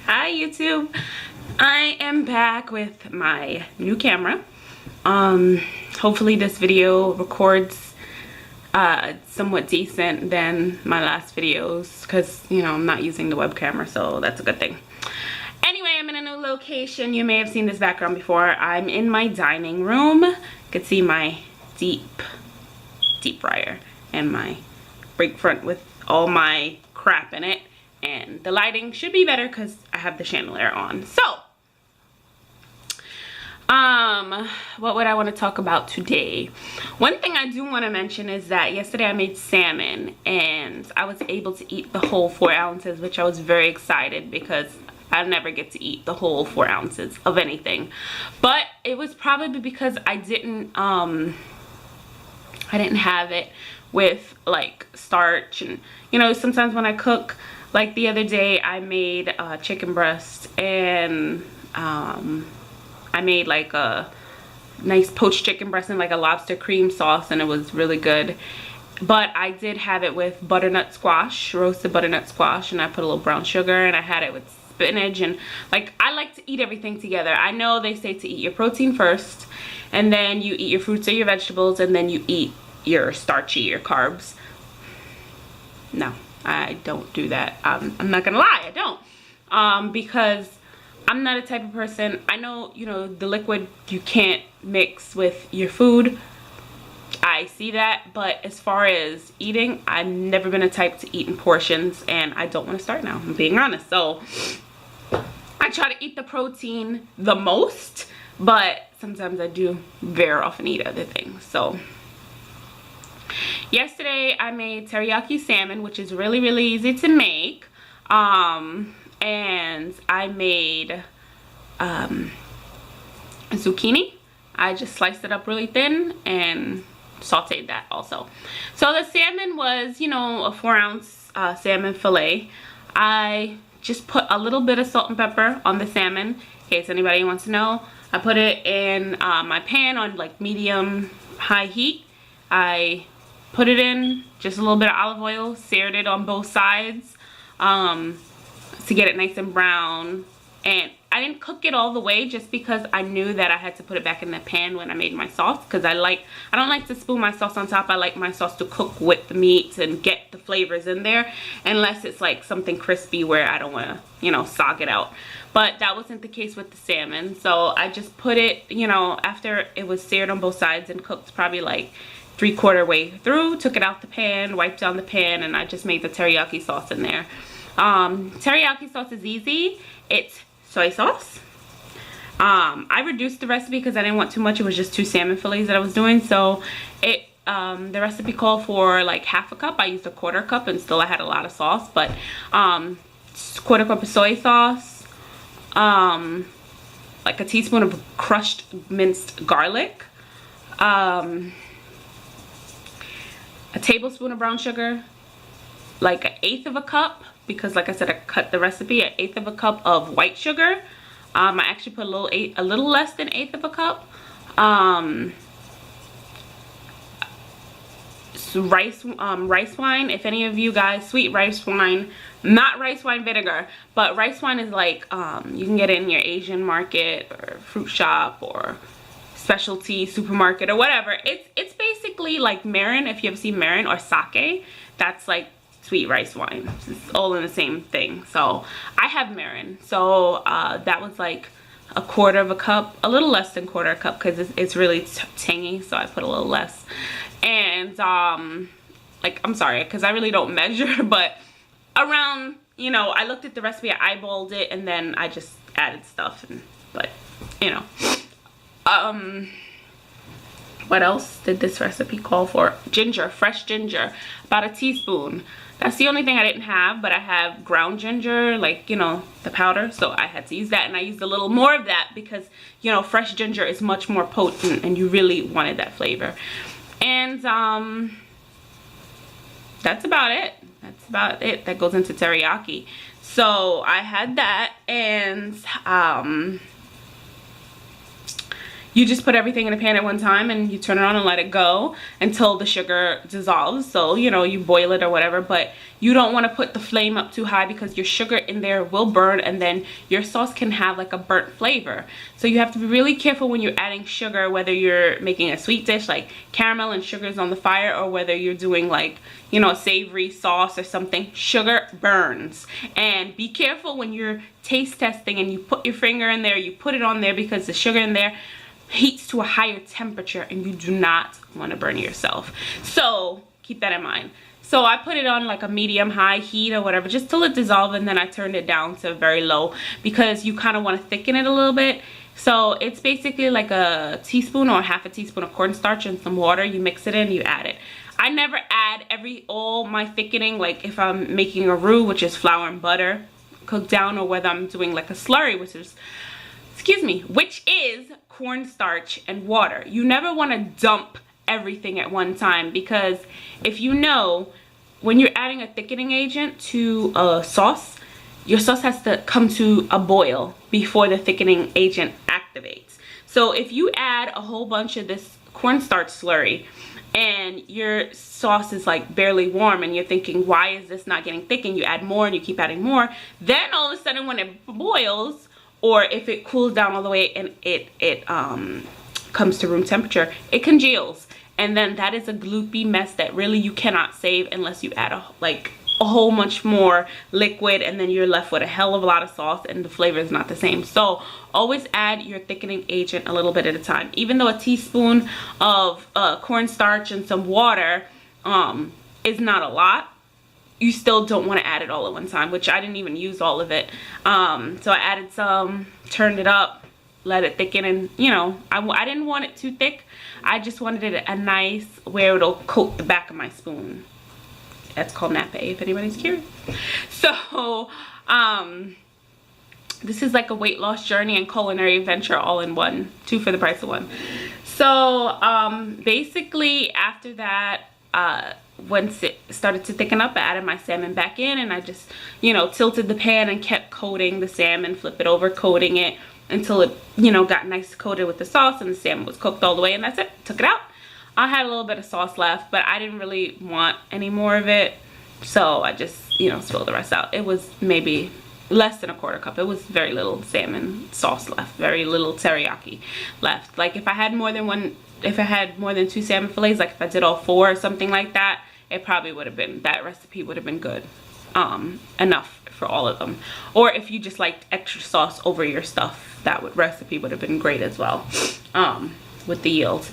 Hi YouTube, I am back with my new camera. Hopefully this video records somewhat decent than my last videos, because you know I'm not using the web camera, so that's a good thing. Anyway, I'm in a new location. You may have seen this background before. I'm in my dining room. You can see my deep fryer and my big front with all my crap in it. And the lighting should be better because I have the chandelier on. So, what would I want to talk about today? One thing I do want to mention is that yesterday I made salmon and I was able to eat the whole 4 ounces, which I was very excited because I never get to eat the whole 4 ounces of anything. But it was probably because I didn't have it with like starch, and you know, sometimes when I cook, like the other day I made chicken breast, and I made like a nice poached chicken breast and like a lobster cream sauce, and it was really good. But I did have it with butternut squash, roasted butternut squash, and I put a little brown sugar, and I had it with spinach. And like, I like to eat everything together. I know they say to eat your protein first, and then you eat your fruits or your vegetables, and then you eat your starchy, your carbs. No, I don't do that. I'm not gonna lie, I don't, because I'm not a type of person. I know, you know, the liquid you can't mix with your food, I see that, but as far as eating, I've never been a type to eat in portions, and I don't want to start now, I'm being honest. So I try to eat the protein the most, but sometimes I do very often eat other things. So yesterday I made teriyaki salmon, which is really easy to make, and I made zucchini. I just sliced it up really thin and sauteed that also. So the salmon was, you know, a 4 ounce salmon fillet. I just put a little bit of salt and pepper on the salmon, in case anybody wants to know. I put it in my pan on like medium high heat. I put it in just a little bit of olive oil, seared it on both sides to get it nice and brown. And I didn't cook it all the way just because I knew that I had to put it back in the pan when I made my sauce, because I don't like to spoon my sauce on top. I like my sauce to cook with the meat and get the flavors in there, unless it's like something crispy where I don't want to, you know, sog it out. But that wasn't the case with the salmon. So I just put it, you know, after it was seared on both sides and cooked probably like 3/4 way through, took it out the pan, wiped down the pan, and I just made the teriyaki sauce in there. Teriyaki sauce is easy. It's soy sauce. I reduced the recipe because I didn't want too much. It was just 2 salmon fillets that I was doing. So it the recipe called for like 1/2 cup. I used a 1/4 cup, and still I had a lot of sauce. But 1/4 cup of soy sauce, like a teaspoon of crushed minced garlic, a tablespoon of brown sugar, like 1/8 cup, because like I said, I cut the recipe, 1/8 cup of white sugar. I actually put a little less than 1/8 cup. So rice wine, if any of you guys, sweet rice wine, not rice wine vinegar, but rice wine is like, you can get it in your Asian market or fruit shop or specialty supermarket or whatever. It's basically like mirin, if you ever see mirin, or sake. That's like sweet rice wine. It's all in the same thing. So I have mirin, so that was like 1/4 cup, a little less than 1/4 cup, because it's really tangy, so I put a little less. And like, I'm sorry because I really don't measure, but around, you know, I looked at the recipe, I eyeballed it, and then I just added stuff. But you know, what else did this recipe call for? Ginger, fresh ginger, about 1 teaspoon. That's the only thing I didn't have, but I have ground ginger, like, you know, the powder, so I had to use that, and I used a little more of that because, you know, fresh ginger is much more potent and you really wanted that flavor. And that's about it. That's about it. That goes into teriyaki. So I had that, and you just put everything in a pan at one time, and you turn it on and let it go until the sugar dissolves. So, you know, you boil it or whatever, but you don't want to put the flame up too high because your sugar in there will burn, and then your sauce can have like a burnt flavor. So you have to be really careful when you're adding sugar, whether you're making a sweet dish like caramel and sugar is on the fire, or whether you're doing like, you know, a savory sauce or something. Sugar burns. And be careful when you're taste testing and you put your finger in there, you put it on there, because the sugar in there heats to a higher temperature and you do not want to burn yourself. So keep that in mind. So I put it on like a medium high heat or whatever, just till it dissolved, and then I turned it down to very low because you kind of want to thicken it a little bit. So it's basically like a teaspoon or half a teaspoon of cornstarch and some water. You mix it in, you add it. I never add all my thickening, like if I'm making a roux, which is flour and butter cooked down, or whether I'm doing like a slurry, which is cornstarch and water. You never want to dump everything at one time, because if you know, when you're adding a thickening agent to a sauce, your sauce has to come to a boil before the thickening agent activates. So if you add a whole bunch of this cornstarch slurry and your sauce is like barely warm and you're thinking, why is this not getting thick, and you add more and you keep adding more, then all of a sudden when it boils, or if it cools down all the way and it comes to room temperature, it congeals, and then that is a gloopy mess that really you cannot save unless you add a whole bunch more liquid, and then you're left with a hell of a lot of sauce and the flavor is not the same. So always add your thickening agent a little bit at a time. Even though a teaspoon of cornstarch and some water is not a lot, you still don't want to add it all at one time, which I didn't even use all of it. So I added some, turned it up, let it thicken, and you know, I didn't want it too thick. I just wanted it a nice, where it'll coat the back of my spoon. That's called nappe, if anybody's curious. So this is like a weight loss journey and culinary adventure all in one, 2 for the price of 1. So basically after that, once it started to thicken up, I added my salmon back in, and I just, you know, tilted the pan and kept coating the salmon, flip it over, coating it until it, you know, got nice coated with the sauce and the salmon was cooked all the way, and that's it. Took it out. I had a little bit of sauce left, but I didn't really want any more of it, so I just, you know, spilled the rest out. It was maybe less than a quarter cup. It was very little salmon sauce left, very little teriyaki left. Like if I had more than 2 salmon fillets, like if I did all 4 or something like that, it probably would have been, that recipe would have been good, enough for all of them. Or if you just liked extra sauce over your stuff, that recipe would have been great as well, with the yield.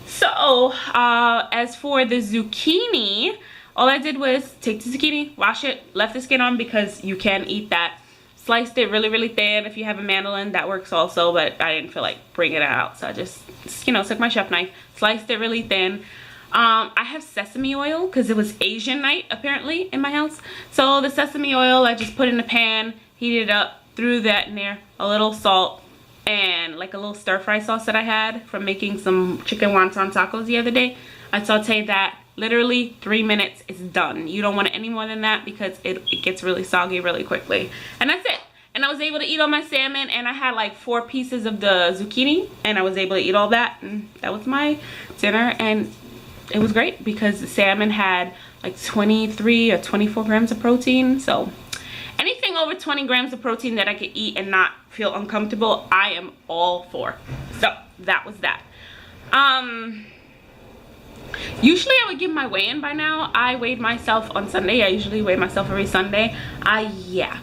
So as for the zucchini, all I did was take the zucchini, wash it, left the skin on because you can eat that. Sliced it really, really thin. If you have a mandolin, that works also, but I didn't feel like bringing it out, so I just, you know, took my chef knife, sliced it really thin. I have sesame oil because it was Asian night apparently in my house. So the sesame oil I just put in the pan, heated it up, threw that in there, a little salt, and like a little stir fry sauce that I had from making some chicken wonton tacos the other day. I sauteed that. Literally 3 minutes, it's done. You don't want it any more than that because it gets really soggy really quickly. And that's it. And I was able to eat all my salmon, and I had like 4 pieces of the zucchini, and I was able to eat all that, and that was my dinner. And it was great because the salmon had like 23 or 24 grams of protein. So anything over 20 grams of protein that I could eat and not feel uncomfortable, I am all for. So that was that. Usually I would give my weigh-in by now. I weighed myself on Sunday. I usually weigh myself every Sunday. Yeah,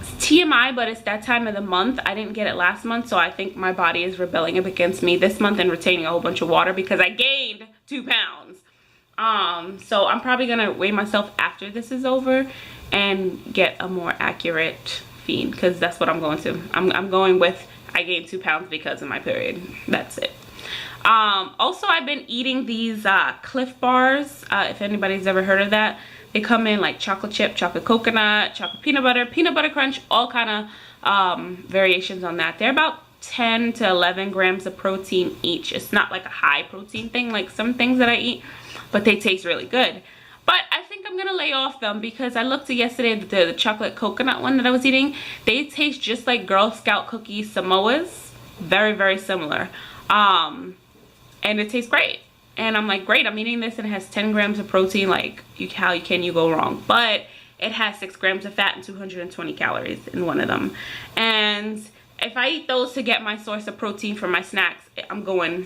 it's TMI, but it's that time of the month. I didn't get it last month, so I think my body is rebelling against me this month and retaining a whole bunch of water because I gained 2 pounds. So I'm probably gonna weigh myself after this is over and get a more accurate feed, because that's what I'm going to. I'm going with I gained 2 pounds because of my period. That's it. Also, I've been eating these Cliff bars, if anybody's ever heard of that. They come in like chocolate chip, chocolate coconut, chocolate peanut butter crunch, all kind of variations on that. They're about 10 to 11 grams of protein each. It's not like a high protein thing like some things that I eat, but they taste really good. But I think I'm gonna lay off them because I looked at yesterday the chocolate coconut one that I was eating. They taste just like Girl Scout cookie Samoas. Very, very similar. And it tastes great. And I'm like, great, I'm eating this and it has 10 grams of protein. Like, how can you go wrong? But it has 6 grams of fat and 220 calories in one of them. And if I eat those to get my source of protein for my snacks, I'm gonna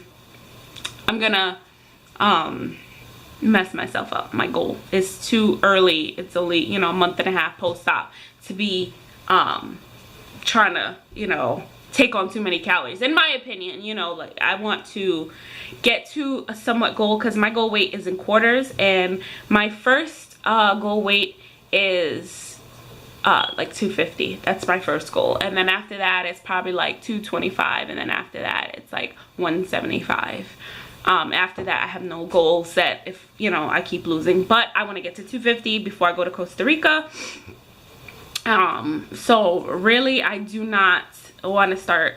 mess myself up. My goal is too early. It's only, you know, a month and a half post-op to be trying to, you know, take on too many calories, in my opinion. You know, like, I want to get to a somewhat goal, because my goal weight is in quarters, and my first goal weight is like 250. That's my first goal, and then after that it's probably like 225, and then after that it's like 175. After that I have no goal set, if, you know, I keep losing, but I want to get to 250 before I go to Costa Rica. So really I do not want to start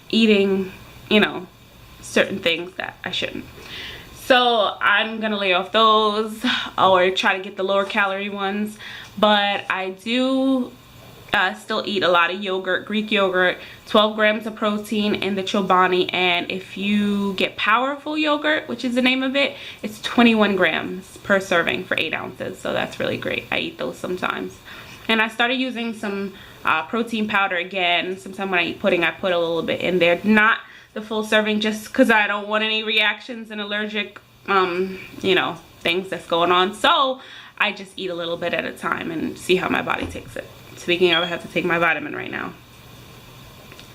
eating, you know, certain things that I shouldn't. So I'm gonna lay off those, or try to get the lower calorie ones. But I do still eat a lot of yogurt, Greek yogurt, 12 grams of protein in the Chobani, and if you get Powerful yogurt, which is the name of it, it's 21 grams per serving for 8 ounces. So that's really great. I eat those sometimes. And I started using some protein powder again. Sometimes when I eat pudding, I put a little bit in there. Not the full serving, just because I don't want any reactions and allergic, you know, things that's going on. So I just eat a little bit at a time and see how my body takes it. Speaking of, I have to take my vitamin right now.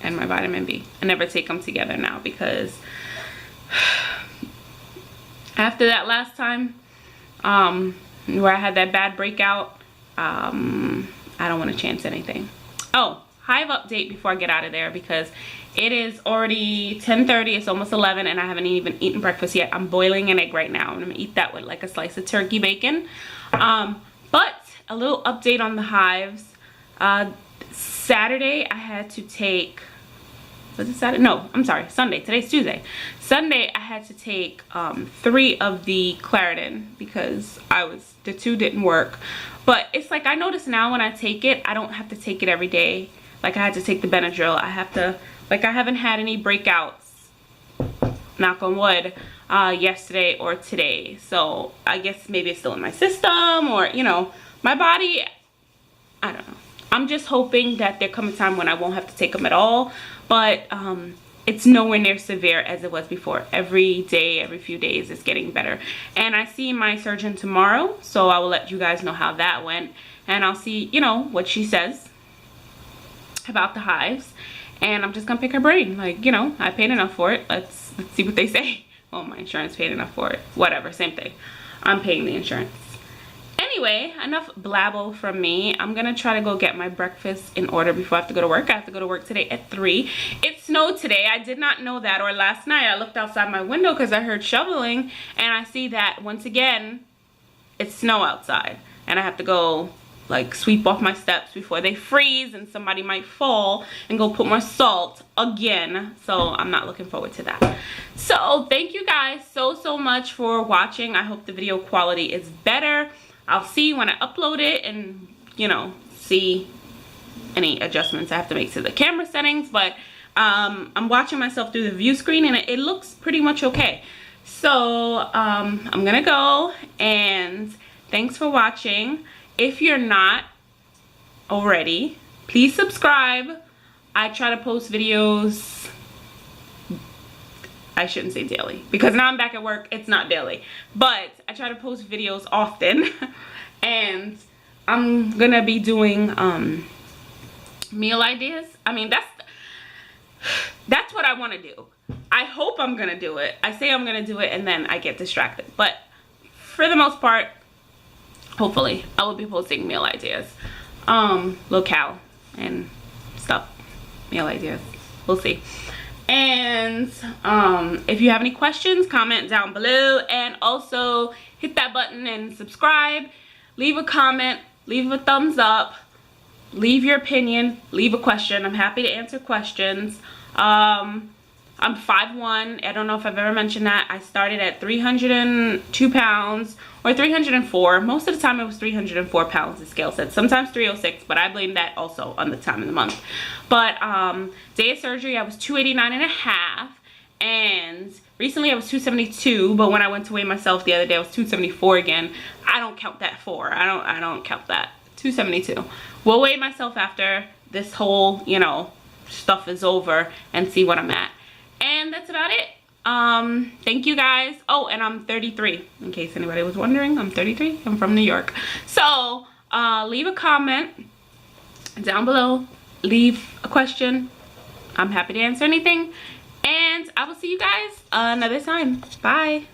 And my vitamin B. I never take them together now, because after that last time, where I had that bad breakout, I don't want to chance anything. Oh, Hive update before I get out of there, because it is already 10:30. It's almost 11, and I haven't even eaten breakfast yet. I'm boiling an egg right now, and I'm gonna eat that with like a slice of turkey bacon. But a little update on the Hives. Saturday I had to take, was it Saturday? No, I'm sorry, Sunday. Today's Tuesday. Sunday I had to take 3 of the Claritin, because the 2 didn't work. But it's like, I notice now when I take it, I don't have to take it every day. Like, I had to take the Benadryl. I have to, like, I haven't had any breakouts, knock on wood, yesterday or today. So I guess maybe it's still in my system, or, you know, my body, I don't know. I'm just hoping that there comes a time when I won't have to take them at all. But it's nowhere near severe as it was before. Every day, every few days, it's getting better. And I see my surgeon tomorrow, so I will let you guys know how that went. And I'll see, you know, what she says about the Hives. And I'm just gonna pick her brain. Like, you know, I paid enough for it. Let's see what they say. Oh, my insurance paid enough for it. Whatever, same thing. I'm paying the insurance. Anyway, enough blabble from me. I'm gonna try to go get my breakfast in order before I have to go to work. I have to go to work today at 3. It snowed today. I did not know that. Or last night I looked outside my window because I heard shoveling, and I see that once again it's snow outside, and I have to go like sweep off my steps before they freeze and somebody might fall, and go put more salt again. So I'm not looking forward to that. So thank you guys so much for watching. I hope the video quality is better. I'll see when I upload it, and, you know, see any adjustments I have to make to the camera settings. But I'm watching myself through the view screen, and it looks pretty much okay. So I'm gonna go, and thanks for watching. If you're not already, please subscribe. I try to post videos, I shouldn't say daily, because now I'm back at work, it's not daily, but I try to post videos often. And I'm gonna be doing meal ideas. I mean, that's what I want to do. I hope I'm gonna do it. I say I'm gonna do it, and then I get distracted, but for the most part, hopefully I will be posting meal ideas, locale and stuff, meal ideas, we'll see. And if you have any questions, comment down below, and also hit that button and subscribe. Leave a comment, leave a thumbs up, leave your opinion, leave a question. I'm happy to answer questions. I'm 5'1". I don't know if I've ever mentioned that. I started at 302 pounds or 304. Most of the time it was 304 pounds, the scale said. Sometimes 306, but I blame that also on the time of the month. But day of surgery, I was 289.5, and recently I was 272, but when I went to weigh myself the other day, I was 274 again. I don't count that 4. I don't count that. 272. Will weigh myself after this whole, you know, stuff is over and see what I'm at. And that's about it. Thank you guys. Oh, and I'm 33, in case anybody was wondering. I'm 33. I'm from New York. So leave a comment down below, leave a question. I'm happy to answer anything, and I will see you guys another time. Bye.